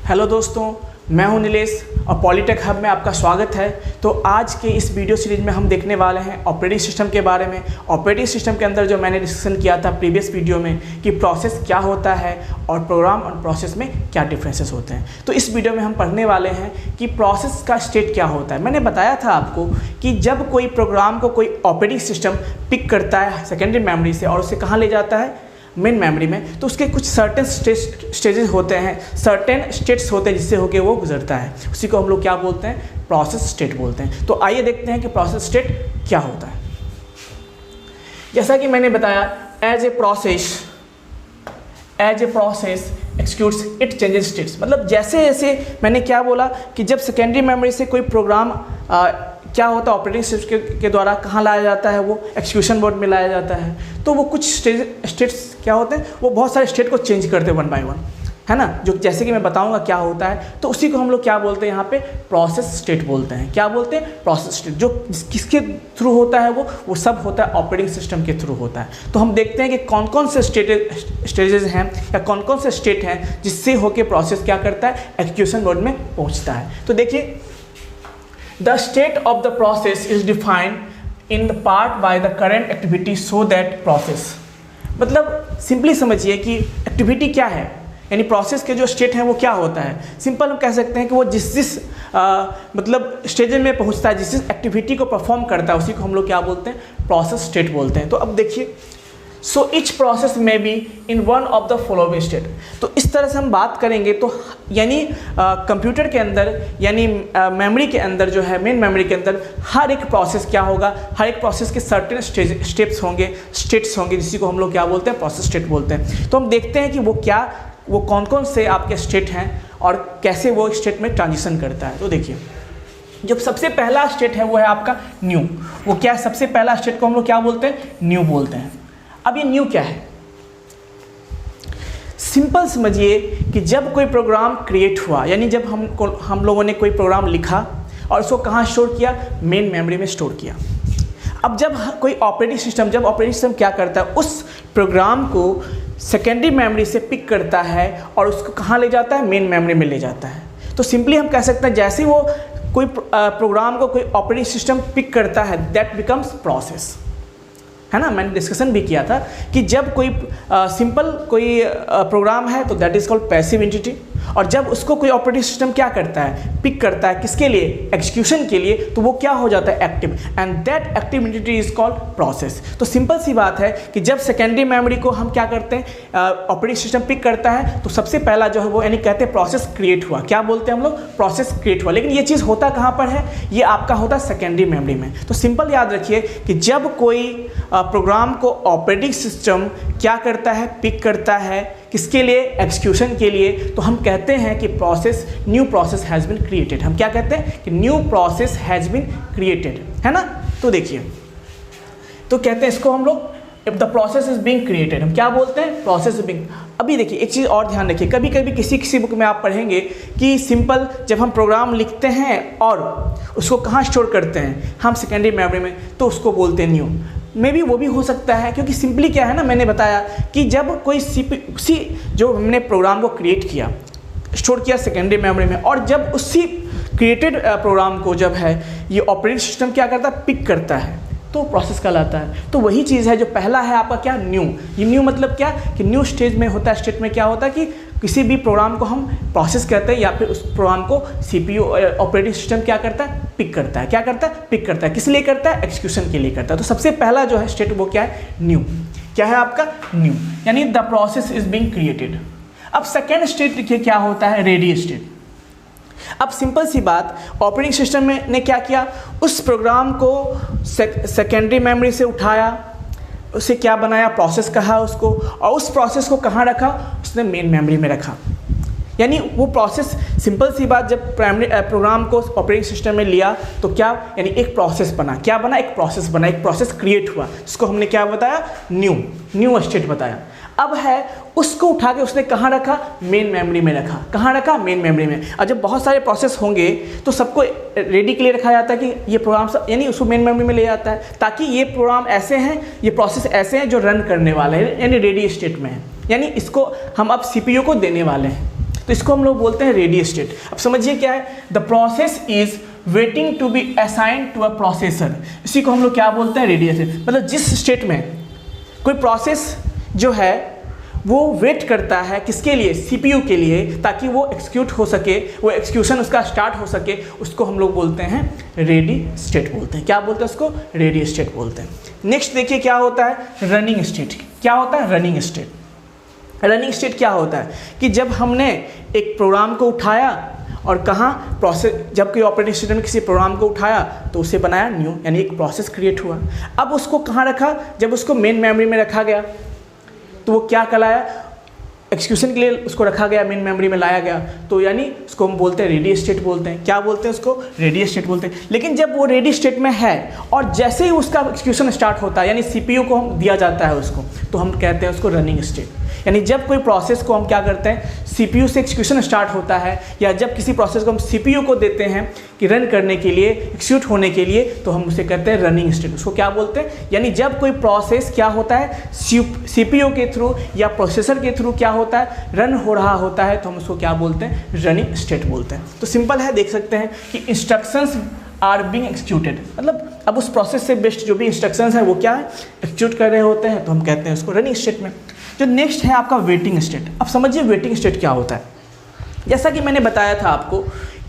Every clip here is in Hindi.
हेलो दोस्तों, मैं हूं नीलेश और पॉलीटेक हब में आपका स्वागत है। तो आज के इस वीडियो सीरीज में हम देखने वाले हैं ऑपरेटिंग सिस्टम के बारे में। ऑपरेटिंग सिस्टम के अंदर जो मैंने डिस्कशन किया था प्रीवियस वीडियो में कि प्रोसेस क्या होता है और प्रोग्राम और प्रोसेस में क्या डिफरेंसेस होते हैं। तो इस वीडियो में हम पढ़ने वाले हैं कि प्रोसेस का स्टेट क्या होता है। मैंने बताया था आपको कि जब कोई प्रोग्राम को कोई ऑपरेटिंग सिस्टम पिक करता है सेकेंडरी मेमोरी से और उसे कहाँ ले जाता है, मेन मेमोरी में, तो उसके कुछ सर्टेन स्टेजेस होते हैं, सर्टेन स्टेट्स होते हैं जिससे होके वो गुजरता है। उसी को हम लोग क्या बोलते हैं, प्रोसेस स्टेट बोलते हैं। तो आइए देखते हैं कि प्रोसेस स्टेट क्या होता है। जैसा कि मैंने बताया, as a process executes it changes states. मतलब जैसे जैसे मैंने क्या बोला कि जब सेकेंडरी मेमोरी से कोई प्रोग्राम क्या होता है ऑपरेटिंग सिस्टम के द्वारा कहाँ लाया जाता है, वो एक्सिक्यूशन मोड में लाया जाता है। तो वो कुछ स्टेट्स क्या होते हैं, वो बहुत सारे स्टेट को चेंज करते हैं वन बाय वन, है ना, जो जैसे कि मैं बताऊंगा क्या होता है। तो उसी को हम लोग क्या बोलते हैं यहाँ पे, प्रोसेस स्टेट बोलते हैं। क्या बोलते हैं, प्रोसेस स्टेट। जो किसके थ्रू होता है वो सब होता है ऑपरेटिंग सिस्टम के थ्रू होता है। तो हम देखते हैं कि कौन कौन से स्टेजेस हैं या कौन कौन से स्टेट हैं जिससे होके प्रोसेस क्या करता है, एक्सिक्यूशन मोड में पहुँचता है। तो देखिए, the state of the process is defined in the part by the current activity so that process, मतलब सिंपली समझिए कि एक्टिविटी क्या है, यानी प्रोसेस के जो स्टेट है वो क्या होता है। सिंपल हम कह सकते हैं कि वो जिस मतलब स्टेज में पहुंचता है, जिस एक्टिविटी को परफॉर्म करता है, उसी को हम लोग क्या बोलते हैं, प्रोसेस स्टेट बोलते हैं। तो अब देखिए, सो इच प्रोसेस में be in one of the following state. तो इस तरह से हम बात करेंगे तो यानी कंप्यूटर के अंदर यानी मेमोरी के अंदर जो है, मेन मेमोरी के अंदर हर एक प्रोसेस क्या होगा, हर एक प्रोसेस के सर्टेन स्टेट्स होंगे जिसी को हम लोग क्या बोलते हैं, प्रोसेस स्टेट बोलते हैं। तो हम देखते हैं कि वो कौन कौन से आपके स्टेट हैं और कैसे वो स्टेट में ट्रांजिशन करता है। तो देखिए, जब सबसे पहला स्टेट है वो है आपका न्यू। वो क्या है, सबसे पहला स्टेट को हम लोग क्या बोलते हैं, न्यू बोलते हैं। अब ये न्यू क्या है, सिंपल समझिए कि जब कोई प्रोग्राम क्रिएट हुआ, यानी जब हम लोगों ने कोई प्रोग्राम लिखा और उसको कहाँ स्टोर किया, मेन मेमोरी में स्टोर किया। अब जब कोई ऑपरेटिंग सिस्टम क्या करता है, उस प्रोग्राम को सेकेंडरी मेमोरी से पिक करता है और उसको कहाँ ले जाता है, मेन मेमोरी में ले जाता है। तो सिंपली हम कह सकते हैं जैसे वो कोई प्रोग्राम को कोई ऑपरेटिंग सिस्टम पिक करता है, दैट बिकम्स प्रोसेस, है ना। मैंने डिस्कशन भी किया था कि जब कोई सिंपल कोई प्रोग्राम है तो that is called passive entity, और जब उसको कोई ऑपरेटिंग सिस्टम क्या करता है, पिक करता है, किसके लिए, एक्सिक्यूशन के लिए, तो वो क्या हो जाता है, active, and that active entity is called process. तो सिंपल सी बात है कि जब सेकेंडरी मेमोरी को हम क्या करते हैं, ऑपरेटिंग सिस्टम पिक करता है, तो सबसे पहला जो है वो यानी कहते हैं प्रोसेस क्रिएट हुआ। क्या बोलते हैं हम लोग, प्रोसेस क्रिएट हुआ। लेकिन ये चीज़ होता कहाँ पर है, ये आपका होता है सेकेंडरी मेमोरी में। तो सिंपल याद रखिए कि जब कोई प्रोग्राम को ऑपरेटिंग सिस्टम क्या करता है, पिक करता है, किसके लिए, एक्सिक्यूशन के लिए, तो हम कहते हैं कि new process has been created. हम क्या कहते हैं कि new process has been created, है ना। तो देखिए, तो कहते हैं इसको हम लोग, if the process is being created, हम क्या बोलते हैं, प्रोसेस बीइंग। अभी देखिए, एक चीज़ और ध्यान रखिए, कभी कभी किसी बुक में आप पढ़ेंगे कि सिंपल जब हम प्रोग्राम लिखते हैं और उसको कहाँ स्टोर करते हैं, हम सेकेंडरी मेमोरी में, तो उसको बोलते हैं न्यू। मे भी वो भी हो सकता है, क्योंकि सिंपली क्या है ना, मैंने बताया कि जब कोई उसी जो हमने प्रोग्राम को क्रिएट किया, स्टोर किया सेकेंडरी मेमोरी में, और जब उसी क्रिएटेड प्रोग्राम को जब है ये ऑपरेटिंग सिस्टम क्या करता है, पिक करता है, तो प्रोसेस कहलाता है। तो वही चीज़ है जो पहला है आपका क्या, न्यू। ये न्यू मतलब क्या कि न्यू स्टेज में होता है, स्टेट में क्या होता है कि किसी भी प्रोग्राम को हम प्रोसेस कहते हैं या फिर उस प्रोग्राम को सीपीयू ऑपरेटिंग सिस्टम क्या करता है, पिक करता है। क्या करता है, पिक करता है। किस लिए करता है, एक्सिक्यूशन के लिए करता है। तो सबसे पहला जो है स्टेट वो क्या है, न्यू। क्या है आपका, न्यू, यानी the process is being created. अब सेकेंड स्टेट देखिए क्या होता है, रेडी स्टेट। अब सिंपल सी बात, ऑपरेटिंग सिस्टम ने क्या किया, उस प्रोग्राम को सेकेंडरी मेमोरी से उठाया, उसे क्या बनाया, प्रोसेस कहा उसको, और उस प्रोसेस को कहाँ रखा, उसने मेन मेमोरी में रखा। यानी वो प्रोसेस, सिंपल सी बात, जब प्रोग्राम को ऑपरेटिंग सिस्टम में लिया तो क्या, यानी एक प्रोसेस बना, क्या बना, एक प्रोसेस बना, एक प्रोसेस क्रिएट हुआ, जिसको हमने क्या बताया, न्यू स्टेट बताया। अब है उसको उठा के उसने कहाँ रखा, मेन मेमोरी में रखा। कहाँ रखा, मेन मेमोरी में। और जब बहुत सारे प्रोसेस होंगे तो सबको रेडी के लिए रखा जाता है कि ये प्रोग्राम यानी उसको मेन मेमोरी में ले जाता है, ताकि ये प्रोग्राम ऐसे हैं, ये प्रोसेस ऐसे हैं जो रन करने वाले हैं, यानी रेडी स्टेट में है, यानी इसको हम अब सीपीयू को देने वाले हैं। तो इसको हम लोग बोलते हैं रेडी स्टेट। अब समझिए क्या है, the process is waiting to be assigned to a processor, इसी को हम लोग क्या बोलते हैं, रेडी स्टेट। मतलब जिस स्टेट में कोई प्रोसेस जो है वो वेट करता है किसके लिए, सीपीयू के लिए, ताकि वो एग्जीक्यूट हो सके, वो एग्जीक्यूशन उसका स्टार्ट हो सके, उसको हम लोग बोलते हैं रेडी स्टेट बोलते हैं। क्या बोलते हैं उसको, रेडी स्टेट बोलते हैं। नेक्स्ट देखिए क्या होता है, रनिंग स्टेट। क्या होता है रनिंग स्टेट। रनिंग स्टेट क्या होता है कि जब हमने एक प्रोग्राम को उठाया और कहाँ प्रोसेस, जब कोई ऑपरेटिंग सिस्टम में किसी प्रोग्राम को उठाया तो उसे बनाया न्यू, यानी एक प्रोसेस क्रिएट हुआ। अब उसको कहाँ रखा, जब उसको मेन मेमोरी में रखा गया तो वो क्या कहलाया, एक्जीक्यूशन के लिए उसको रखा गया, मेन मेमोरी में लाया गया, तो यानी उसको हम बोलते हैं रेडी स्टेट बोलते हैं। क्या बोलते हैं उसको, रेडी स्टेट बोलते हैं। लेकिन जब वो रेडी स्टेट में है और जैसे ही उसका एक्जीक्यूशन स्टार्ट होता है, यानी सीपीयू को हम दिया जाता है उसको, तो हम कहते हैं उसको रनिंग स्टेट। यानी जब कोई प्रोसेस को हम क्या करते हैं, सीपीयू से एक्जीक्यूशन स्टार्ट होता है, या जब किसी प्रोसेस को हम सीपीयू को देते हैं कि रन करने के लिए, एक्जीक्यूट होने के लिए, तो हम उसे कहते हैं रनिंग स्टेट। उसको क्या बोलते हैं, यानी जब कोई प्रोसेस क्या होता है, सीपीयू के थ्रू या प्रोसेसर के थ्रू क्या होता है, रन हो रहा होता है, तो हम उसको क्या बोलते हैं, रनिंग स्टेट बोलते हैं। तो सिंपल है, देख सकते हैं कि इंस्ट्रक्शंस आर बीइंग एक्जीक्यूटेड, मतलब अब उस प्रोसेस से बेस्ट जो भी इंस्ट्रक्शंस है वो क्या है, एक्जीक्यूट कर रहे होते हैं, तो हम कहते हैं उसको रनिंग स्टेट में। जो नेक्स्ट है आपका वेटिंग स्टेट। अब समझिए वेटिंग स्टेट क्या होता है। जैसा कि मैंने बताया था आपको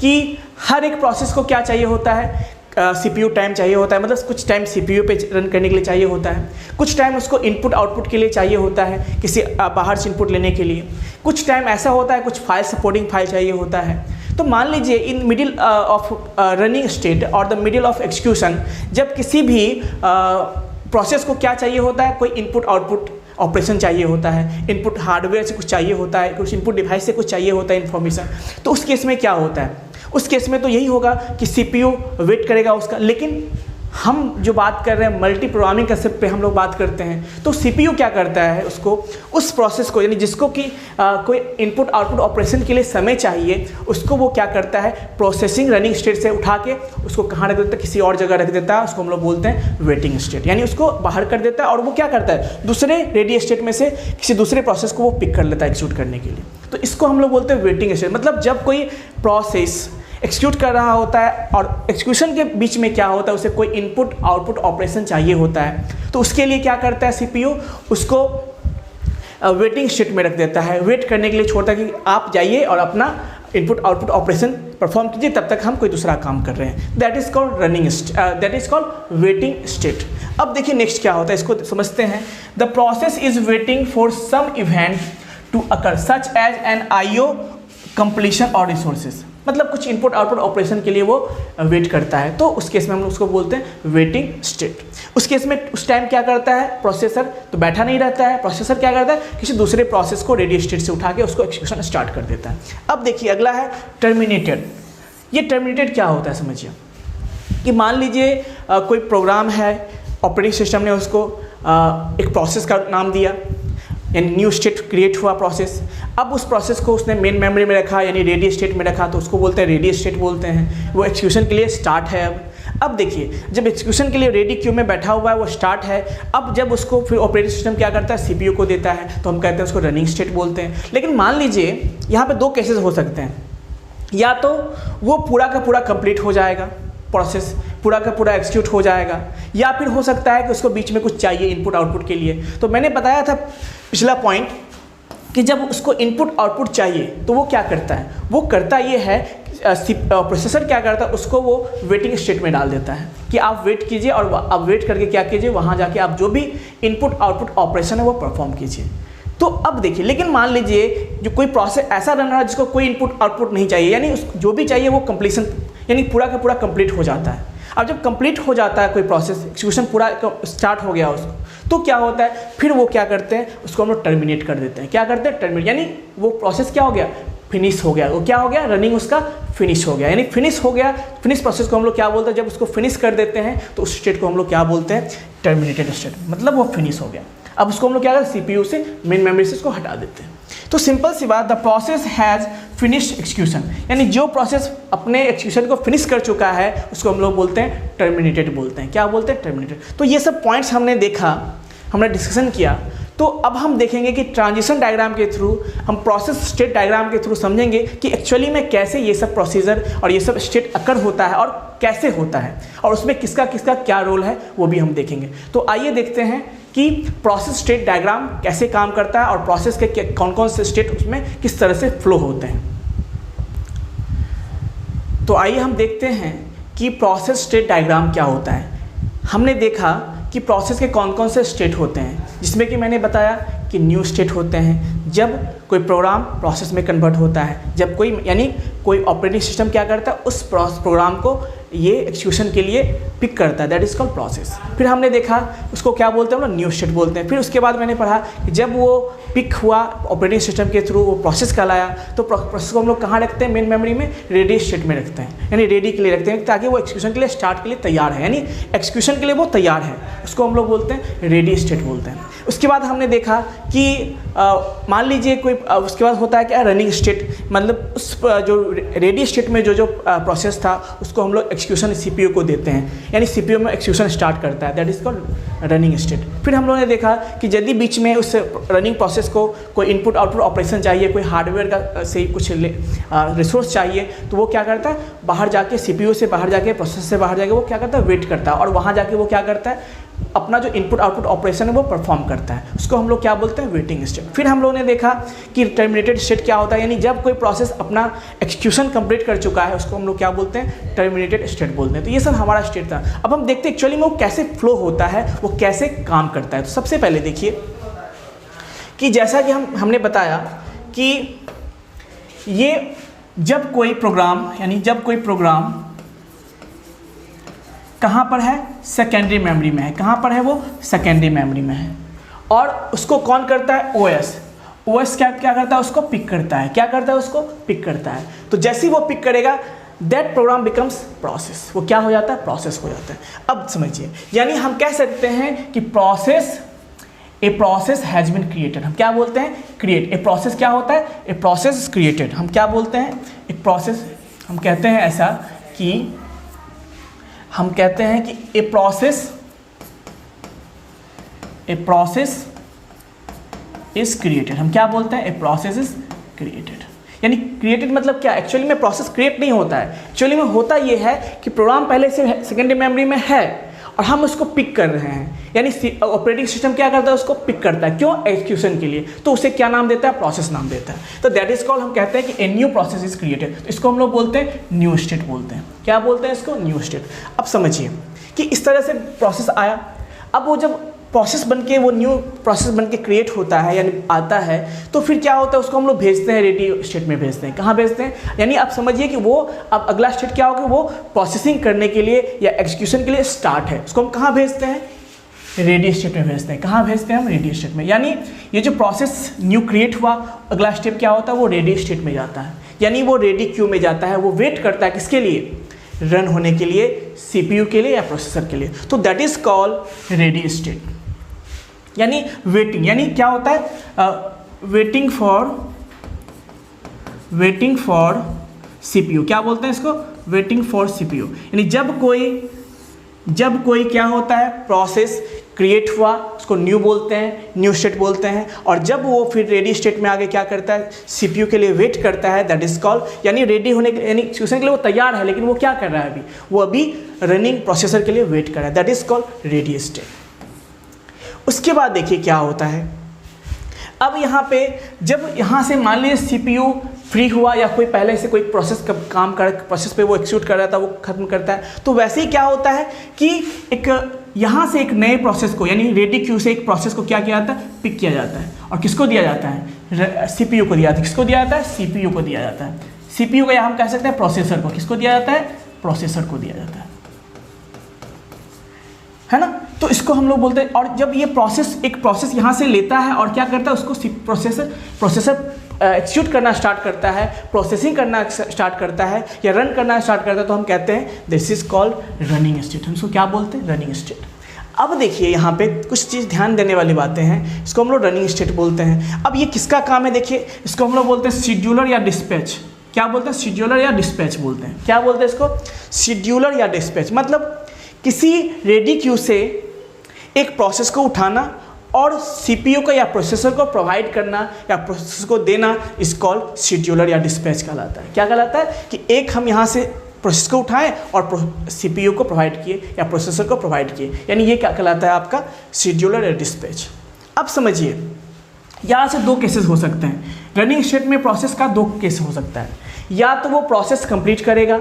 कि हर एक प्रोसेस को क्या चाहिए होता है, सीपीयू टाइम चाहिए होता है, मतलब कुछ टाइम सीपीयू पे रन करने के लिए चाहिए होता है, कुछ टाइम उसको इनपुट आउटपुट के लिए चाहिए होता है, किसी बाहर से इनपुट लेने के लिए, कुछ टाइम ऐसा होता है कुछ फाइल सपोर्टिंग फाइल चाहिए होता है। तो मान लीजिए in middle of running state और द मिडिल ऑफ एग्जीक्यूशन, जब किसी भी प्रोसेस को क्या चाहिए होता है, कोई इनपुट आउटपुट ऑपरेशन चाहिए होता है, इनपुट हार्डवेयर से कुछ चाहिए होता है, कुछ इनपुट डिवाइस से कुछ चाहिए होता है इन्फॉर्मेशन, तो उस केस में क्या होता है, उस केस में तो यही होगा कि सीपीयू वेट करेगा उसका। लेकिन हम जो बात कर रहे हैं मल्टी प्रोग्रामिंग कंसेप्ट पे हम लोग बात करते हैं, तो सीपीयू क्या करता है, उसको उस प्रोसेस को, यानी जिसको कि कोई इनपुट आउटपुट ऑपरेशन के लिए समय चाहिए, उसको वो क्या करता है, प्रोसेसिंग रनिंग स्टेट से उठा के उसको कहाँ रख देता है, किसी और जगह रख देता है, उसको हम लोग बोलते हैं वेटिंग स्टेट। यानी उसको बाहर कर देता है और वो क्या करता है, दूसरे रेडी स्टेट में से किसी दूसरे प्रोसेस को वो पिक कर लेता है एक्जीक्यूट करने के लिए। तो इसको हम लोग बोलते हैं वेटिंग स्टेट। मतलब जब कोई प्रोसेस एक्जीक्यूट कर रहा होता है और एक्जीक्यूशन के बीच में क्या होता है, उसे कोई इनपुट आउटपुट ऑपरेशन चाहिए होता है, तो उसके लिए क्या करता है सीपीयू, उसको वेटिंग स्टेट में रख देता है, वेट करने के लिए छोड़ता है कि आप जाइए और अपना इनपुट आउटपुट ऑपरेशन परफॉर्म कीजिए, तब तक हम कोई दूसरा काम कर रहे हैं। That is called running, that is called waiting state. अब देखिए नेक्स्ट क्या होता है, इसको समझते हैं। The process is waiting for some event to occur such as an IO completion और रिसोर्सेज, मतलब कुछ इनपुट आउटपुट ऑपरेशन के लिए वो वेट करता है, तो उस केस में हम उसको बोलते हैं वेटिंग स्टेट। उस केस में उस टाइम क्या करता है, प्रोसेसर तो बैठा नहीं रहता है, प्रोसेसर क्या करता है, किसी दूसरे प्रोसेस को रेडी स्टेट से उठा के उसको एक्जीक्यूशन स्टार्ट कर देता है। अब देखिए अगला है टर्मिनेटेड। ये टर्मिनेटेड क्या होता है समझिए, कि मान लीजिए कोई प्रोग्राम है, ऑपरेटिंग सिस्टम ने उसको एक प्रोसेस का नाम दिया, यानी न्यू स्टेट क्रिएट हुआ प्रोसेस। अब उस प्रोसेस को उसने मेन मेमोरी में रखा, यानी रेडी स्टेट में रखा, तो उसको बोलते हैं रेडी स्टेट बोलते हैं। वो एक्जीक्यूशन के लिए स्टार्ट है। अब देखिए जब एक्जीक्यूशन के लिए रेडी क्यू में बैठा हुआ है, वो स्टार्ट है। अब जब उसको फिर ऑपरेटिंग सिस्टम क्या करता है, सीपीयू को देता है, तो हम कहते हैं उसको रनिंग स्टेट बोलते हैं। लेकिन मान लीजिए यहाँ पे दो केसेस हो सकते हैं, या तो वो पूरा का पूरा कंप्लीट हो जाएगा, प्रोसेस पूरा का पूरा एक्जीक्यूट हो जाएगा, या फिर हो सकता है कि उसको बीच में कुछ चाहिए इनपुट आउटपुट के लिए। तो मैंने बताया था पिछला पॉइंट कि जब उसको इनपुट आउटपुट चाहिए तो वो क्या करता है, वो करता ये है, प्रोसेसर क्या करता है, उसको वो वेटिंग स्टेट में डाल देता है कि आप वेट कीजिए, और आप वेट करके क्या कीजिए, वहाँ जाके आप जो भी इनपुट आउटपुट ऑपरेशन है वो परफॉर्म कीजिए। तो अब देखिए, लेकिन मान लीजिए जो कोई प्रोसेस ऐसा रन रहा है जिसको कोई इनपुट आउटपुट नहीं चाहिए, यानी जो भी चाहिए वो कंप्लीशन, यानी पूरा का पूरा कंप्लीट हो जाता है। अब जब कंप्लीट हो जाता है कोई प्रोसेस, एक्जीक्यूशन पूरा स्टार्ट हो गया उसको, तो क्या होता है, फिर वो क्या करते हैं, उसको हम लोग टर्मिनेट कर देते हैं। क्या करते हैं, टर्मिनेट, यानी वो प्रोसेस क्या हो गया, फिनिश हो गया। वो क्या हो गया, रनिंग उसका फिनिश हो गया, यानी फिनिश हो गया। फिनिश प्रोसेस को हम लोग क्या बोलते हैं, जब उसको फिनिश कर देते हैं तो उस स्टेट को हम लोग क्या बोलते हैं, टर्मिनेटेड स्टेट, मतलब वो फिनिश हो गया। अब उसको हम लोग क्या करते हैं, सीपीयू से मेन मेमोरी से उसको हटा देते हैं। तो सिंपल सी बात, the process has finished execution, यानी जो प्रोसेस अपने एक्जीक्यूशन को फिनिश कर चुका है उसको हम लोग बोलते हैं टर्मिनेटेड बोलते हैं। क्या बोलते हैं, टर्मिनेटेड। तो ये सब पॉइंट्स हमने देखा, हमने डिस्कशन किया, तो अब हम देखेंगे कि ट्रांजिशन डायग्राम के थ्रू, हम प्रोसेस स्टेट डायग्राम के थ्रू समझेंगे कि एक्चुअली में कैसे ये सब प्रोसीजर और ये सब स्टेट अकर होता है और कैसे होता है, और उसमें किसका किसका क्या रोल है वो भी हम देखेंगे। तो आइए देखते हैं कि प्रोसेस स्टेट डायग्राम कैसे काम करता है और प्रोसेस के कौन कौन से स्टेट उसमें किस तरह से फ्लो होते हैं। तो आइए हम देखते हैं कि प्रोसेस स्टेट डायग्राम क्या होता है। हमने देखा कि प्रोसेस के कौन कौन से स्टेट होते हैं, जिसमें कि मैंने बताया कि न्यू स्टेट होते हैं जब कोई प्रोग्राम प्रोसेस में कन्वर्ट होता है, जब कोई यानी कोई ऑपरेटिंग सिस्टम क्या करता है उस प्रोग्राम को ये एक्सिक्यूशन के लिए पिक करता है, दैट इज़ कॉल्ड प्रोसेस। फिर हमने देखा उसको क्या बोलते हैं, हम लोग न्यू स्टेट बोलते हैं। फिर उसके बाद मैंने पढ़ा कि जब वो पिक हुआ ऑपरेटिंग सिस्टम के थ्रू, वो प्रोसेस कहलाया, तो प्रोसेस को हम लोग कहाँ रखते हैं, मेन मेमोरी में रेडी स्टेट में रखते हैं, यानी रेडी के लिए रखते हैं ताकि वो एक्सिक्यूशन के लिए स्टार्ट के लिए तैयार है, यानी एक्सिक्यूशन के लिए वो तैयार है, उसको हम लोग बोलते हैं रेडी स्टेट बोलते हैं। उसके बाद हमने देखा कि मान लीजिए कोई उसके बाद होता है क्या, रनिंग स्टेट, मतलब उस जो रेडी स्टेट में जो प्रोसेस था उसको हम लोग एक्सिक्यूशन सीपीयू को देते हैं, यानी सीपीयू में एक्सिक्यूशन स्टार्ट करता है, that is called running state. फिर हम लोगों ने देखा कि यदि बीच में उस रनिंग प्रोसेस को कोई इनपुट आउटपुट ऑपरेशन चाहिए, कोई हार्डवेयर का से कुछ रिसोर्स चाहिए, तो वो क्या करता है, बाहर जाके सीपीयू से बाहर जाके, प्रोसेस से बाहर जाके वो क्या करता है, वेट करता है, और वहाँ जाके वो क्या करता है, अपना जो इनपुट आउटपुट ऑपरेशन है वो परफॉर्म करता है, उसको हम लोग क्या बोलते हैं, वेटिंग स्टेट। फिर हम लोगों ने देखा कि टर्मिनेटेड स्टेट क्या होता है, यानी जब कोई प्रोसेस अपना एक्सिक्यूशन कंप्लीट कर चुका है उसको हम लोग क्या बोलते हैं, टर्मिनेटेड स्टेट बोलते हैं। तो ये सब हमारा स्टेट था। अब हम देखते हैं एक्चुअली में वो कैसे फ्लो होता है, वो कैसे काम करता है। तो सबसे पहले देखिए कि जैसा कि हमने बताया कि ये जब कोई प्रोग्राम, यानी जब कोई प्रोग्राम कहाँ पर है, सेकेंडरी मेमोरी में है, कहाँ पर है वो, सेकेंडरी मेमोरी में है, और उसको कौन करता है, ओएस। ओएस क्या करता है, उसको पिक करता है, क्या करता है, उसको पिक करता है। तो जैसे ही वो पिक करेगा दैट प्रोग्राम बिकम्स प्रोसेस, वो क्या हो जाता है, प्रोसेस हो जाता है। अब समझिए, यानी हम कह सकते हैं कि a process has been created, हम क्या बोलते हैं, क्रिएट। ए प्रोसेस क्या होता है, ए प्रोसेस इज क्रिएटेड, हम क्या बोलते हैं, एक प्रोसेस, हम कहते हैं ऐसा कि हम कहते हैं कि ए प्रोसेस इज क्रिएटेड, हम क्या बोलते हैं, ए प्रोसेस इज क्रिएटेड। यानी क्रिएटेड मतलब क्या, एक्चुअली में प्रोसेस क्रिएट नहीं होता है, एक्चुअली में होता ये है कि प्रोग्राम पहले से सेकेंडरी मेमोरी में है और हम उसको पिक कर रहे हैं, यानी ऑपरेटिंग सिस्टम क्या करता है, उसको पिक करता है, क्यों, एक्सिक्यूशन के लिए, तो उसे क्या नाम देता है, प्रोसेस नाम देता है। तो दैट इज कॉल्ड, हम कहते हैं कि a new process is created, तो इसको हम लोग बोलते हैं न्यू स्टेट बोलते हैं, क्या बोलते हैं इसको, न्यू स्टेट। अब समझिए कि इस तरह से प्रोसेस आया, अब वो जब प्रोसेस बनके, वो न्यू प्रोसेस बनके क्रिएट होता है यानी आता है, तो फिर क्या होता है, उसको हम लोग भेजते हैं, रेडी स्टेट में भेजते हैं। कहाँ भेजते हैं, यानी आप समझिए कि वो अब अगला स्टेट क्या होगा, वो प्रोसेसिंग करने के लिए या एक्सिक्यूशन के लिए स्टार्ट है, उसको हम कहाँ भेजते हैं, रेडी स्टेट में भेजते हैं। कहाँ भेजते हैं हम, रेडी स्टेट में। यानी ये जो प्रोसेस न्यू क्रिएट हुआ, अगला स्टेप क्या होता है, वो रेडी स्टेट में जाता है, यानी वो रेडी क्यू में जाता है, वो वेट करता है किसके लिए, रन होने के लिए, सीपीयू के लिए या प्रोसेसर के लिए। तो that is called ready state, यानी वेटिंग, यानी क्या होता है, वेटिंग फॉर सीपीयू, क्या बोलते हैं इसको, वेटिंग फॉर सीपीयू। यानी जब कोई क्या होता है, प्रोसेस क्रिएट हुआ, उसको न्यू बोलते हैं, न्यू स्टेट बोलते हैं, और जब वो फिर रेडी स्टेट में आगे क्या करता है, सीपीयू के लिए वेट करता है, दैट इज कॉल्ड, यानी रेडी होने के, यानी एक्सिक्यूशन के लिए वो तैयार है, लेकिन वो क्या कर रहा है अभी, वो अभी रनिंग प्रोसेसर के लिए वेट कर रहा है, that is called ready state. उसके बाद देखिए क्या होता है, अब यहाँ पे जब यहाँ से मान लीजिए सीपीयू फ्री हुआ या कोई पहले से कोई प्रोसेस का काम कर, प्रोसेस पे वो एक्सिक्यूट कर रहा था, वो खत्म करता है, तो वैसे ही क्या होता है कि एक यहाँ से एक नए प्रोसेस को, यानी रेडी क्यू से एक प्रोसेस को क्या किया जाता है, पिक किया जाता है, और किसको दिया जाता है, सीपीयू को दिया जाता है। किसको दिया जाता है, सीपीयू को दिया जाता है। सीपीयू को या हम कह सकते हैं प्रोसेसर को, किसको दिया जाता है, प्रोसेसर को दिया जाता है ना। तो इसको हम लोग बोलते हैं, और जब ये एक प्रोसेस यहाँ से लेता है और क्या करता है, उसको प्रोसेसर एक्सिक्यूट करना स्टार्ट करता है, प्रोसेसिंग करना स्टार्ट करता है या रन करना स्टार्ट करता है, तो हम कहते हैं this is called running state. हम इसको क्या बोलते हैं, रनिंग स्टेट। अब देखिए यहाँ पे कुछ चीज़ ध्यान देने वाली बातें हैं, इसको हम लोग रनिंग स्टेट बोलते हैं। अब ये किसका काम है, देखिए इसको हम लोग बोलते हैं शेड्यूलर या डिस्पैच। क्या बोलते हैं, शेड्यूलर या डिस्पैच बोलते हैं। क्या बोलते हैं इसको, शेड्यूलर या डिस्पैच। मतलब किसी रेडी क्यू से एक प्रोसेस को उठाना और सीपीयू को या प्रोसेसर को प्रोवाइड करना या प्रोसेसर को देना इस कॉल शेड्यूलर या डिस्पैच कहलाता है। क्या कहलाता है कि एक हम यहाँ से प्रोसेस को उठाएं और सीपीयू को प्रोवाइड किए या प्रोसेसर को प्रोवाइड किए, यानी ये क्या कहलाता है आपका शेड्यूलर या डिस्पैच। अब समझिए यहाँ से दो केसेस हो सकते हैं। रनिंग स्टेट में प्रोसेस का दो केस हो सकता है, या तो वो प्रोसेस कंप्लीट करेगा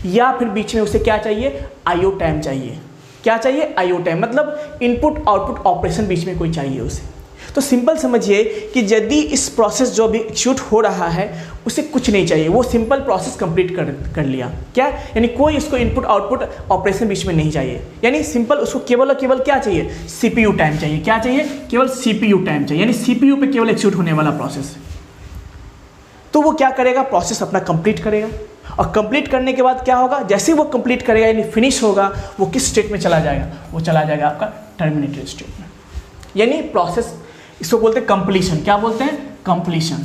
या फिर बीच में उसे क्या चाहिए, आईओ टाइम चाहिए। क्या चाहिए, आईओ टाइम, मतलब इनपुट आउटपुट ऑपरेशन बीच में कोई चाहिए उसे। तो सिंपल समझिए कि यदि इस प्रोसेस जो अभी एग्जीक्यूट हो रहा है उसे कुछ नहीं चाहिए, वो सिंपल प्रोसेस कंप्लीट कर लिया, क्या यानी कोई इसको इनपुट आउटपुट ऑपरेशन बीच में नहीं चाहिए, यानी सिंपल उसको केवल और केवल क्या चाहिए, सीपीयू टाइम चाहिए। क्या चाहिए, केवल सीपीयू टाइम चाहिए, यानी सीपीयू पे केवल एग्जीक्यूट होने वाला प्रोसेस। तो वो क्या करेगा, प्रोसेस अपना कंप्लीट करेगा, और कंप्लीट करने के बाद क्या होगा, जैसे ही वो कंप्लीट करेगा यानी फिनिश होगा, वो किस स्टेट में चला जाएगा, वो चला जाएगा आपका टर्मिनेटेड स्टेट में। यानी प्रोसेस, इसको बोलते हैं कंप्लीशन। क्या बोलते हैं, कंप्लीशन।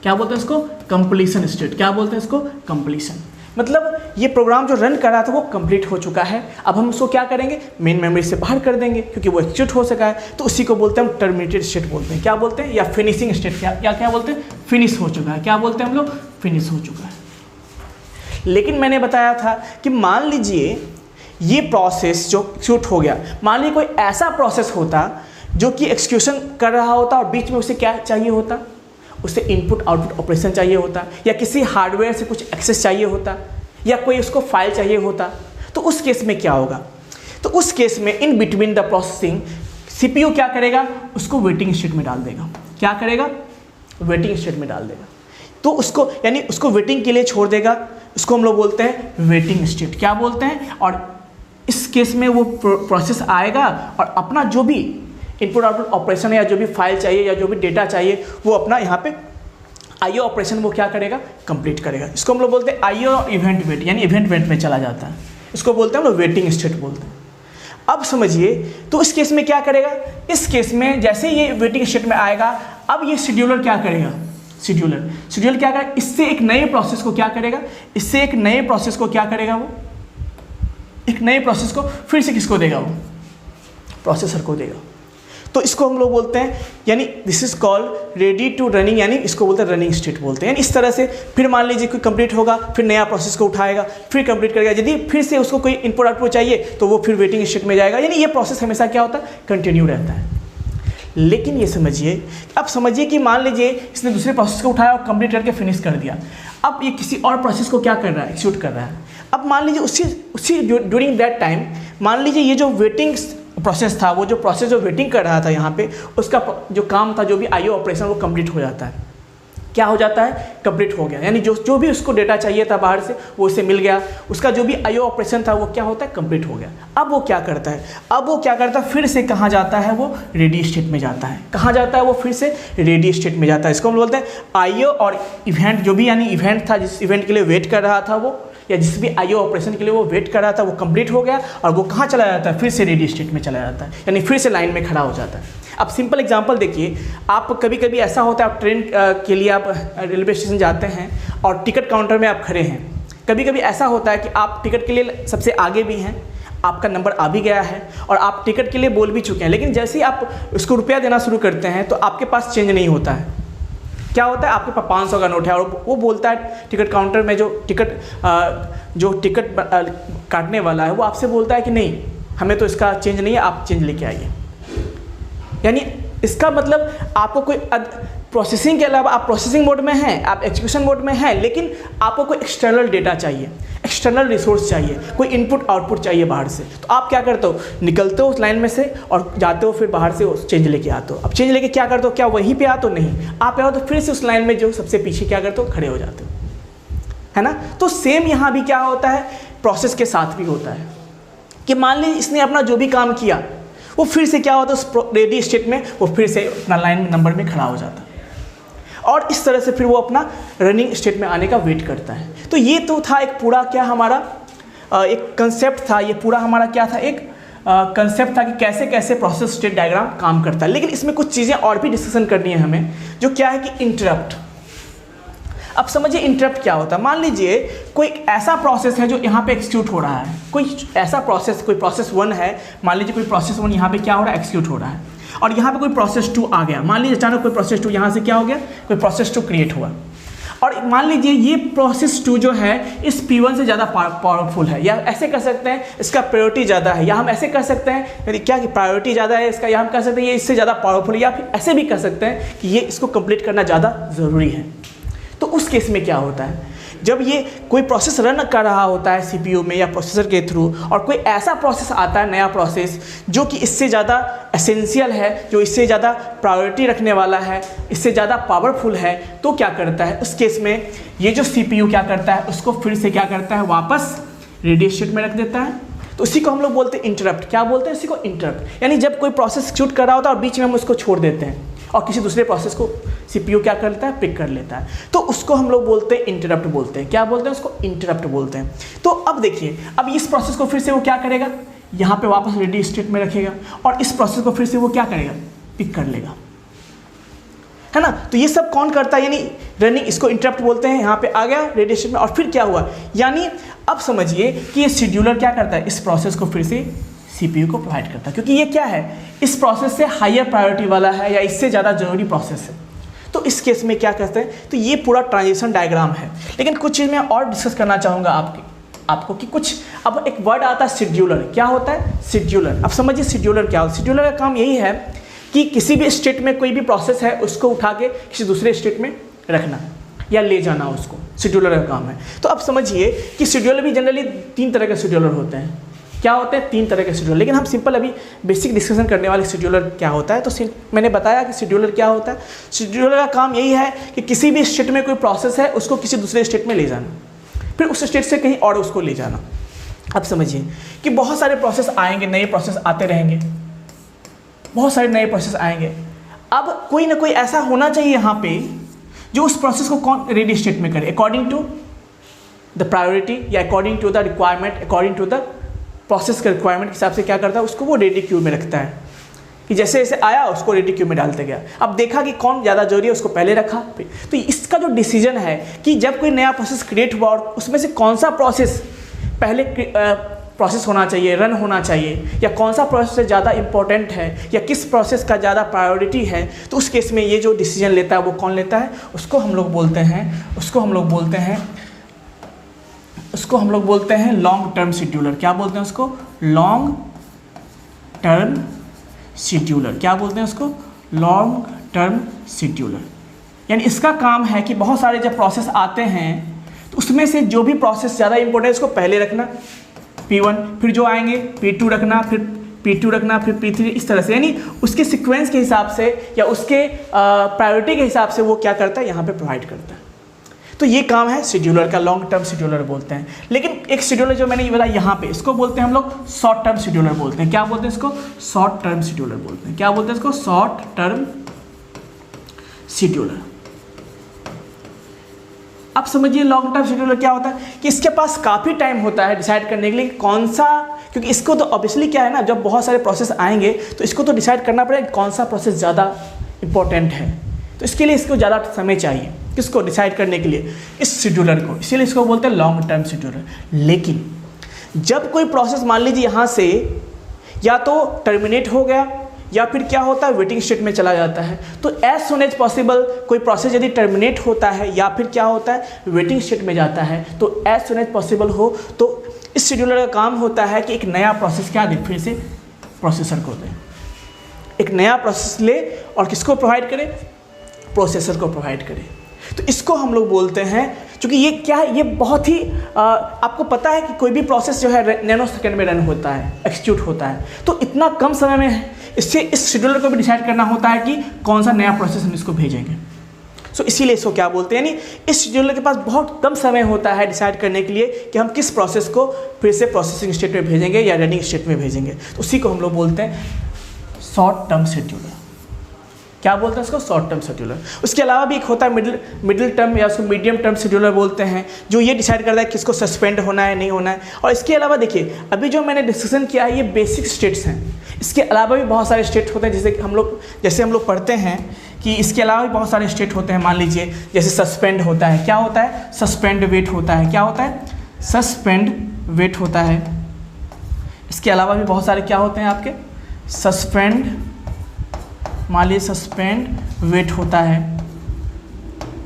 क्या बोलते हैं इसको, कंप्लीशन स्टेट। क्या बोलते हैं इसको, कंप्लीशन। मतलब ये प्रोग्राम जो रन कर रहा था वो कंप्लीट हो चुका है, अब हम उसको क्या करेंगे, मेन मेमोरी से बाहर कर देंगे क्योंकि वो एग्जीक्यूट हो सका है, तो उसी को बोलते हैं हम टर्मिनेटेड स्टेट बोलते हैं। क्या बोलते हैं, या फिनिशिंग स्टेट। क्या बोलते हैं, फिनिश हो चुका है। क्या बोलते हैं हम लोग, फिनिश हो चुका है। लेकिन मैंने बताया था कि मान लीजिए ये प्रोसेस जो एग्जीक्यूट हो गया, मान लीजिए कोई ऐसा प्रोसेस होता जो कि एक्सक्यूशन कर रहा होता और बीच में उसे क्या चाहिए होता, उसे इनपुट आउटपुट ऑपरेशन चाहिए होता, या किसी हार्डवेयर से कुछ एक्सेस चाहिए होता, या कोई उसको फाइल चाहिए होता। तो उस केस में क्या होगा, तो उस केस में in between the processing CPU क्या करेगा, उसको वेटिंग स्टेट में डाल देगा। क्या करेगा, वेटिंग स्टेट में डाल देगा। तो उसको यानी उसको वेटिंग के लिए छोड़ देगा, उसको हम लोग बोलते हैं वेटिंग स्टेट। क्या बोलते हैं, और इस केस में वो प्रोसेस आएगा और अपना जो भी इनपुट आउटपुट ऑपरेशन या जो भी फाइल चाहिए या जो भी डेटा चाहिए वो अपना यहाँ पे आईओ ऑपरेशन वो क्या करेगा, कंप्लीट करेगा। इसको हम लोग बोलते हैं आईओ इवेंट वेट, यानी इवेंट वेट में चला जाता है। इसको बोलते हैं हम लोग वेटिंग स्टेट बोलते हैं। अब समझिए, तो इस केस में क्या करेगा, इस केस में जैसे ये वेटिंग स्टेट में आएगा, अब ये शेड्यूलर क्या करेगा, शेड्यूलर क्या करेगा, इससे एक नए प्रोसेस को क्या करेगा, इससे एक नए प्रोसेस को क्या करेगा, वो एक नए प्रोसेस को फिर से किसको देगा, वो प्रोसेसर को देगा। तो इसको हम लोग बोलते हैं, यानी this is called ready to running, यानी इसको बोलते हैं रनिंग स्टेट बोलते हैं। यानी इस तरह से फिर मान लीजिए कोई कंप्लीट होगा, फिर नया प्रोसेस को उठाएगा, फिर कंप्लीट करेगा, यदि फिर से उसको कोई इनपुट आउटपुट चाहिए तो वो फिर वेटिंग स्टेट में जाएगा। यानी ये प्रोसेस हमेशा क्या होता है, कंटिन्यू रहता है। लेकिन ये समझिए, अब समझिए कि मान लीजिए इसने दूसरे प्रोसेस को उठाया और कंप्लीट करके फिनिश कर दिया, अब ये किसी और प्रोसेस को क्या कर रहा है, एग्जीक्यूट कर रहा है। अब मान लीजिए उसी ड्यूरिंग दैट टाइम मान लीजिए ये जो वेटिंग प्रोसेस था, वो जो प्रोसेस जो वेटिंग कर रहा था यहाँ पे, उसका जो काम था, जो भी आईओ ऑपरेशन वो कंप्लीट हो जाता है। क्या हो जाता है, कंप्लीट हो गया, यानी जो भी उसको डेटा चाहिए था बाहर से वो उसे मिल गया, उसका जो भी आईओ ऑपरेशन था वो क्या होता है, कंप्लीट हो गया। अब वो क्या करता है, फिर से कहाँ जाता है, वो रेडी स्टेट में जाता है। कहाँ जाता है, वो फिर से रेडी स्टेट में जाता है। इसको हम बोलते हैं आईओ और इवेंट, जो भी यानी इवेंट था, जिस इवेंट के लिए वेट कर रहा था वो, या जिस भी आईओ ऑपरेशन के लिए वो वेट कर रहा था वो कंप्लीट हो गया, और वो कहाँ चला जाता है, फिर से रेडी स्टेट में चला जाता है, यानी फिर से लाइन में खड़ा हो जाता है। अब सिंपल एग्जांपल देखिए, आप कभी कभी ऐसा होता है, आप ट्रेन के लिए आप रेलवे स्टेशन जाते हैं और टिकट काउंटर में आप खड़े हैं। कभी कभी ऐसा होता है कि आप टिकट के लिए सबसे आगे भी हैं, आपका नंबर आ भी गया है और आप टिकट के लिए बोल भी चुके हैं, लेकिन जैसे ही आप उसको रुपया देना शुरू करते हैं तो आपके पास चेंज नहीं होता है। क्या होता है, आपके पास 500 का नोट है और वो बोलता है टिकट काउंटर में, जो टिकट काटने वाला है वो आपसे बोलता है कि नहीं, हमें तो इसका चेंज नहीं है, आप चेंज लेके आइए। यानी इसका मतलब आपको कोई प्रोसेसिंग के अलावा, आप प्रोसेसिंग मोड में हैं, आप एग्जीक्यूशन मोड में हैं, लेकिन आपको कोई एक्सटर्नल डेटा चाहिए, एक्सटर्नल रिसोर्स चाहिए, कोई इनपुट आउटपुट चाहिए बाहर से। तो आप क्या करते हो, निकलते हो उस लाइन में से और जाते हो, फिर बाहर से चेंज लेके आते हो। अब चेंज लेके क्या करते हो, क्या वहीं पे आते हो, नहीं, आप आओ तो फिर से उस लाइन में जो सबसे पीछे क्या करते हो, खड़े हो जाते हो, है ना। तो सेम यहाँ भी क्या होता है, प्रोसेस के साथ भी होता है कि मान लीजिए इसने अपना जो भी काम किया वो फिर से क्या होता है, उस रेडी स्टेट में वो फिर से अपना लाइन नंबर में खड़ा हो जाता है, और इस तरह से फिर वो अपना रनिंग स्टेट में आने का वेट करता है। तो ये तो था एक पूरा क्या हमारा एक कंसेप्ट था, ये पूरा हमारा क्या था, एक कंसेप्ट था कि कैसे कैसे प्रोसेस स्टेट डायग्राम काम करता है। लेकिन इसमें कुछ चीज़ें और भी डिस्कशन करनी है हमें, जो क्या है कि इंटरप्ट। अब समझिए इंटरप्ट क्या होता है। मान लीजिए कोई ऐसा प्रोसेस है जो यहाँ पे एक्सिक्यूट हो रहा है, कोई ऐसा प्रोसेस, कोई प्रोसेस 1 है, मान लीजिए कोई प्रोसेस 1 यहाँ पे क्या हो रहा है, एक्सिक्यूट हो रहा है। और यहाँ पे कोई प्रोसेस 2 आ गया, मान लीजिए अचानक कोई प्रोसेस 2 यहाँ से क्या हो गया, कोई प्रोसेस 2 क्रिएट हुआ, और मान लीजिए ये प्रोसेस 2 जो है इस P1 से ज़्यादा पावरफुल है, या ऐसे कर सकते हैं इसका प्रायोरिटी ज़्यादा है, या हम ऐसे कर सकते हैं यदि क्या कि प्रायोरिटी ज़्यादा है इसका, या हम कह सकते हैं ये इससे ज़्यादा पावरफुल है, या फिर ऐसे भी कर सकते हैं कि ये इसको कंप्लीट करना ज़्यादा ज़रूरी है। तो उस केस में क्या होता है, जब ये कोई प्रोसेस रन कर रहा होता है CPU में या प्रोसेसर के थ्रू, और कोई ऐसा प्रोसेस आता है, नया प्रोसेस जो कि इससे ज़्यादा एसेंशियल है, जो इससे ज़्यादा प्रायोरिटी रखने वाला है, इससे ज़्यादा पावरफुल है, तो क्या करता है उस केस में ये जो CPU क्या करता है उसको फिर से क्या करता है, वापस रेडी स्टेट में रख देता है। तो इसी को हम लोग बोलते हैं इंटरप्ट। क्या बोलते हैं इसी को, इंटरप्ट। यानी जब कोई प्रोसेस शूट कर रहा होता है और बीच में हम उसको छोड़ देते हैं और किसी दूसरे प्रोसेस को CPU क्या कर लेता है, पिक कर लेता है, तो उसको हम लोग बोलते हैं इंटरप्ट बोलते हैं। क्या बोलते हैं उसको, इंटरप्ट बोलते हैं। तो अब देखिए, अब इस प्रोसेस को फिर से वो क्या करेगा, यहाँ पे वापस रेडी स्टेट में रखेगा, और इस प्रोसेस को फिर से वो क्या करेगा, पिक कर लेगा, है ना। तो ये सब कौन करता है, यानी रनिंग, इसको इंटरप्ट बोलते हैं। यहाँ पे आ गया रेडी स्टेट में, और फिर क्या हुआ, यानी अब समझिए कि ये शेड्यूलर क्या करता है, इस प्रोसेस को फिर से CPU को प्रोवाइड करता है, क्योंकि ये क्या है, इस प्रोसेस से हायर प्रायोरिटी वाला है या इससे ज़्यादा जरूरी प्रोसेस है। तो इस केस में क्या करते हैं, तो ये पूरा ट्रांजिशन डायग्राम है। लेकिन कुछ चीज़ मैं और डिस्कस करना चाहूँगा आपको कि कुछ, अब एक वर्ड आता है शेड्यूलर। क्या होता है, शेड्यूलर। अब समझिए शेड्यूलर क्या होता है। शेड्यूलर का काम यही है कि किसी भी स्टेट में कोई भी प्रोसेस है उसको उठा के किसी दूसरे स्टेट में रखना या ले जाना, उसको शेड्यूलर का काम है। तो अब समझिए कि शेड्यूलर भी जनरली 3 तरह के शेड्यूलर होते हैं। क्या होते हैं, 3 तरह के शेड्यूलर। लेकिन हम सिंपल अभी बेसिक डिस्कशन करने वाले शेड्यूलर क्या होता है। तो मैंने बताया कि शेड्यूलर क्या होता है। शेड्यूलर का काम यही है कि किसी भी स्टेट में कोई प्रोसेस है उसको किसी दूसरे स्टेट में ले जाना, फिर उस स्टेट से कहीं और उसको ले जाना। अब समझिए कि बहुत सारे प्रोसेस आएंगे, नए प्रोसेस आते रहेंगे, बहुत सारे नए प्रोसेस आएंगे। अब कोई ना कोई ऐसा होना चाहिए यहाँ पे जो उस प्रोसेस को कौन रेडी स्टेट में करे, अकॉर्डिंग टू द प्रायोरिटी या according to the requirement, according to the process के रिक्वायरमेंट के हिसाब से क्या करता है, उसको वो रेडी क्यू में रखता है। कि जैसे जैसे आया उसको रेडी क्यू में डालते गया। अब देखा कि कौन ज़्यादा जरूरी है, उसको पहले रखा। तो इसका जो डिसीजन है कि जब कोई नया प्रोसेस क्रिएट हुआ और उसमें से कौन सा प्रोसेस पहले प्रोसेस होना चाहिए, रन होना चाहिए, या कौन सा प्रोसेस ज़्यादा इंपॉर्टेंट है, या किस प्रोसेस का ज़्यादा प्रायोरिटी है, तो उस केस में ये जो डिसीजन लेता है वो कौन लेता है, उसको हम लोग बोलते हैं लॉन्ग टर्म शेड्यूलर। क्या बोलते हैं उसको, लॉन्ग टर्म शेड्यूलर। क्या बोलते हैं उसको, लॉन्ग टर्म शेड्यूलर। यानी इसका काम है कि बहुत सारे जब प्रोसेस आते हैं तो उसमें से जो भी प्रोसेस ज़्यादा इंपॉर्टेंट है उसको पहले रखना, P1, फिर जो आएंगे P2 रखना, फिर P2 रखना, फिर P3, इस तरह से। यानी उसके सीक्वेंस के हिसाब से या उसके प्रायोरिटी के हिसाब से वो क्या करता है, यहाँ पे प्रोवाइड करता है। तो ये काम है शेड्यूलर का, लॉन्ग टर्म शेड्यूलर बोलते हैं। लेकिन एक शेड्यूलर जो मैंने ये बताया यहाँ पे, इसको बोलते हैं हम लोग शॉर्ट टर्म शेड्यूलर बोलते हैं। क्या बोलते हैं इसको, शॉर्ट टर्म शेड्यूलर बोलते हैं। क्या बोलते हैं इसको, शॉर्ट टर्म शेड्यूलर। अब समझिए लॉन्ग टर्म शेड्यूलर क्या होता है कि इसके पास काफ़ी टाइम होता है डिसाइड करने के लिए कौन सा, क्योंकि इसको तो ऑब्वियसली क्या है ना, जब बहुत सारे प्रोसेस आएंगे तो इसको तो डिसाइड करना पड़ेगा कौन सा प्रोसेस ज़्यादा इंपॉर्टेंट है। तो इसके लिए इसको ज़्यादा समय चाहिए, किसको डिसाइड करने के लिए, इस शेड्यूलर को। इसीलिए इसको बोलते हैं लॉन्ग टर्म शेड्यूलर। लेकिन जब कोई प्रोसेस मान लीजिए यहाँ से या तो टर्मिनेट हो गया या फिर क्या होता है, वेटिंग स्टेट में चला जाता है, तो एज सुन एज पॉसिबल कोई प्रोसेस यदि टर्मिनेट होता है या फिर क्या होता है, वेटिंग स्टेट में जाता है, तो एज सुन एज पॉसिबल हो तो इस शेड्यूलर का काम होता है कि एक नया प्रोसेस क्या दे, फिर से प्रोसेसर को दे, एक नया प्रोसेस ले और किसको प्रोवाइड करे, प्रोसेसर को प्रोवाइड करे। तो इसको हम लोग बोलते हैं, क्योंकि ये क्या है, ये बहुत ही आपको पता है कि कोई भी प्रोसेस जो है नैनो सेकंड में रन होता है, एक्सिक्यूट होता है, तो इतना कम समय में इससे इस शेड्यूलर को भी डिसाइड करना होता है कि कौन सा नया प्रोसेस हम इसको भेजेंगे। सो इसीलिए इसको क्या बोलते हैं, यानी इस शेड्यूलर के पास बहुत कम समय होता है डिसाइड करने के लिए कि हम किस प्रोसेस को फिर से प्रोसेसिंग स्टेट में भेजेंगे या रनिंग स्टेट में भेजेंगे। तो उसी को हम लोग बोलते हैं शॉर्ट टर्म शेड्यूलर। क्या बोलते हैं इसको, शॉर्ट टर्म शेड्यूलर। उसके अलावा भी एक होता है मिडिल टर्म या उसको मीडियम टर्म शेड्यूलर बोलते हैं, जो ये डिसाइड करता है किसको सस्पेंड होना है नहीं होना है। और इसके अलावा देखिए अभी जो मैंने डिस्कशन किया है ये बेसिक स्टेट्स हैं। इसके अलावा भी बहुत सारे स्टेट होते हैं जैसे हम लोग पढ़ते हैं कि इसके अलावा भी बहुत सारे स्टेट होते हैं। मान लीजिए जैसे सस्पेंड होता है, क्या होता है, सस्पेंड वेट होता है। क्या होता है, सस्पेंड वेट होता है। इसके अलावा भी बहुत सारे क्या होते हैं आपके, सस्पेंड मान लीजिए सस्पेंड वेट होता है,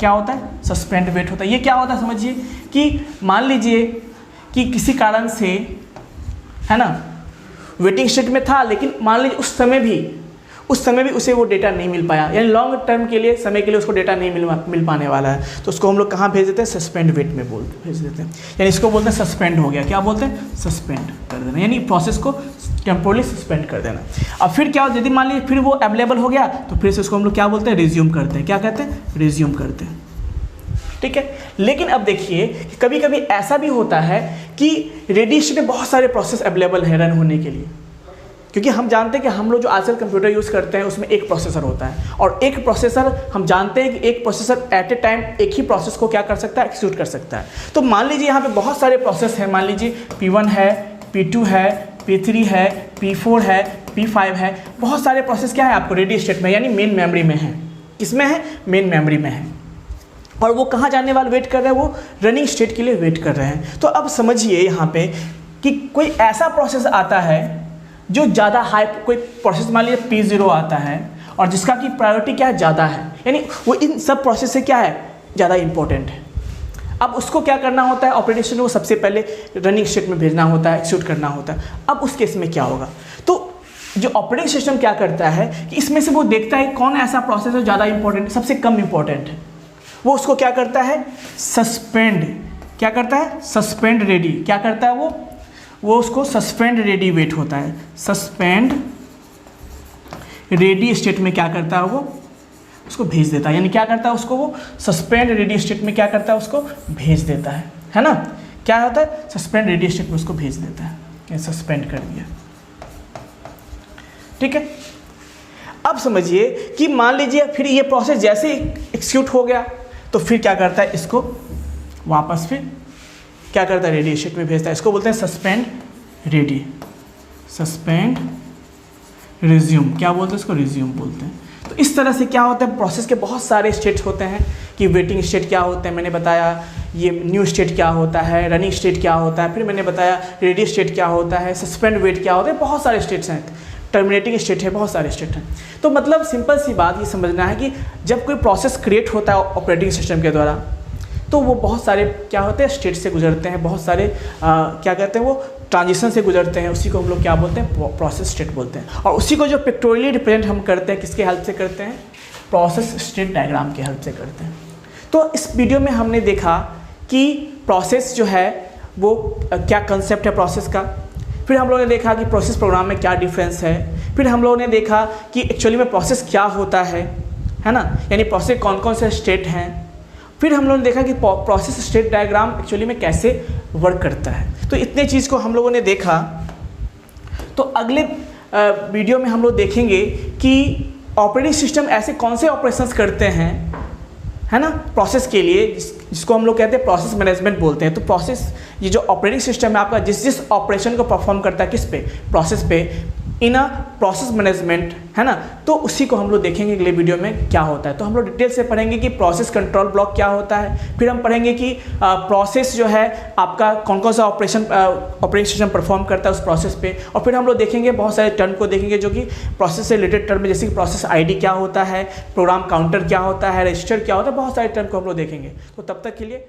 क्या होता है, सस्पेंड वेट होता है। ये क्या होता है समझिए कि मान लीजिए कि किसी कारण से, है ना, वेटिंग स्टेट में था, लेकिन मान लीजिए उस समय भी उसे वो डेटा नहीं मिल पाया, यानी लॉन्ग टर्म के लिए, समय के लिए उसको डेटा नहीं मिल पाने वाला है, तो उसको हम लोग कहाँ भेज देते हैं, सस्पेंड वेट में भेज देते हैं। यानी इसको बोलते हैं सस्पेंड हो गया, क्या बोलते हैं, सस्पेंड कर देना, यानी प्रोसेस को टेम्पोरली सस्पेंड कर देना। अब फिर क्या होता है, यदि मान लीजिए फिर वो अवेलेबल हो गया, तो फिर से उसको हम लोग क्या बोलते हैं, रिज्यूम करते हैं। क्या कहते हैं, रिज्यूम करते हैं। ठीक है, लेकिन अब देखिए कि कभी कभी ऐसा भी होता है कि रेडी स्टेट में बहुत सारे प्रोसेस अवेलेबल हैं रन होने के लिए, क्योंकि हम जानते हैं कि हम लोग जो आजकल कंप्यूटर यूज़ करते हैं उसमें एक प्रोसेसर होता है, और एक प्रोसेसर, हम जानते हैं कि एक प्रोसेसर एट ए टाइम एक ही प्रोसेस को क्या कर सकता है, एक्सिक्यूट कर सकता है। तो मान लीजिए यहाँ पे बहुत सारे प्रोसेस हैं, मान लीजिए P1 है, P2 है, P3 है, P4 है, P5 है, बहुत सारे प्रोसेस क्या है आपको रेडी स्टेट में, यानी मेन मेमोरी में है। किसमें है, मेन मेमोरी में है, और वो कहाँ जाने वाले वेट कर रहे हैं, वो रनिंग स्टेट के लिए वेट कर रहे हैं। तो अब समझिए यहाँ पे कि कोई ऐसा प्रोसेस आता है जो ज़्यादा हाई, कोई प्रोसेस मान लीजिए P0 आता है और जिसका की प्रायोरिटी क्या है, ज़्यादा है, यानी वो इन सब प्रोसेस से क्या है, ज़्यादा इंपॉर्टेंट है। अब उसको क्या करना होता है, ऑपरेटिंग सिस्टम को सबसे पहले रनिंग स्टेट में भेजना होता है, एक्सिक्यूट करना होता है। अब उस केस में क्या होगा, तो जो ऑपरेटिंग सिस्टम क्या करता है कि इसमें से वो देखता है कौन ऐसा प्रोसेस है ज़्यादा इंपॉर्टेंट, सबसे कम इंपॉर्टेंट है, वो उसको क्या करता है, सस्पेंड, क्या करता है, सस्पेंड रेडी, क्या करता है वो उसको सस्पेंड रेडी वेट होता है, सस्पेंड रेडी स्टेट में क्या करता है, वो उसको भेज देता है। यानी क्या करता है, उसको वो सस्पेंड रेडी स्टेट में क्या करता है, उसको भेज देता है ना। क्या होता है, सस्पेंड रेडी स्टेट में उसको भेज देता है, सस्पेंड कर दिया। ठीक है, अब समझिए कि मान लीजिए फिर ये प्रोसेस जैसे एक्सिक्यूट हो गया, तो फिर क्या करता है, इसको वापस फिर क्या करता है, रेडी स्टेट में भेजता है। इसको बोलते हैं सस्पेंड रेडी, सस्पेंड रिज्यूम, क्या बोलते हैं इसको, रिज्यूम बोलते हैं। तो इस तरह से क्या होता है, प्रोसेस के बहुत सारे स्टेट्स होते हैं कि वेटिंग स्टेट क्या होते हैं, मैंने बताया, ये न्यू स्टेट क्या होता है, रनिंग स्टेट क्या होता है, फिर मैंने बताया रेडी स्टेट क्या होता है, सस्पेंड वेट क्या होता है, बहुत सारे स्टेट्स हैं, टर्मिनेटिंग स्टेट है, बहुत सारे स्टेट हैं। तो मतलब सिंपल सी बात ये समझना है कि जब कोई प्रोसेस क्रिएट होता है ऑपरेटिंग सिस्टम के द्वारा, तो वो बहुत सारे क्या होते हैं, स्टेट से गुजरते हैं, बहुत सारे क्या कहते हैं, वो ट्रांजिशन से गुजरते हैं, उसी को हम लोग क्या बोलते हैं, प्रोसेस स्टेट बोलते हैं। और उसी को जो पिक्टोरियली रिप्रेजेंट हम करते हैं, किसके हेल्प से करते हैं, प्रोसेस स्टेट डायग्राम के हेल्प से करते हैं। तो इस वीडियो में हमने देखा कि प्रोसेस जो है वो क्या कंसेप्ट है प्रोसेस का, फिर हम लोगों ने देखा कि प्रोसेस प्रोग्राम में क्या डिफरेंस है, फिर हम लोगों ने देखा कि एक्चुअली में प्रोसेस क्या होता है ना, यानी प्रोसेस कौन कौन से स्टेट हैं, फिर हम लोगों ने देखा कि प्रोसेस स्टेट डायग्राम एक्चुअली में कैसे वर्क करता है। तो इतने चीज़ को हम लोगों ने देखा। तो अगले वीडियो में हम लोग देखेंगे कि ऑपरेटिंग सिस्टम ऐसे कौन से ऑपरेशंस करते हैं, है ना, प्रोसेस के लिए, जिसको हम लोग कहते हैं प्रोसेस मैनेजमेंट बोलते हैं। तो प्रोसेस, ये जो ऑपरेटिंग सिस्टम है आपका, जिस ऑपरेशन को परफॉर्म करता है किस पे, प्रोसेस पे, इन अ प्रोसेस मैनेजमेंट, है ना। तो उसी को हम लोग देखेंगे अगले वीडियो में क्या होता है। तो हम लोग डिटेल से पढ़ेंगे कि प्रोसेस कंट्रोल ब्लॉक क्या होता है, फिर हम पढ़ेंगे कि प्रोसेस जो है आपका कौन कौन सा ऑपरेटिंग सिस्टम परफॉर्म करता है उस प्रोसेस पे, और फिर हम लोग देखेंगे बहुत सारे टर्म को देखेंगे जो कि प्रोसेस से रिलेटेड टर्म, जैसे कि प्रोसेस ID क्या होता है, प्रोग्राम काउंटर क्या होता है, रजिस्टर क्या होता है, बहुत सारे टर्म को हम लोग देखेंगे। तो तब तक के लिए